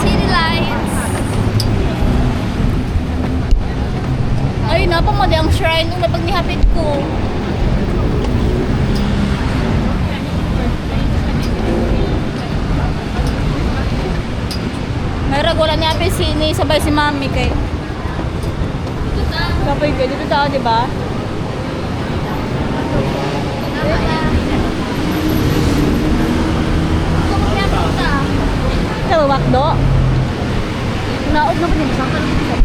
City lights. Ay, napamali ang shrine nung napagnihapit ko. Naragola ni Ate Sini, sabay si Mami kay. Kapay ka, dito tao, di ba? Sa wakdo. Naod na pa din.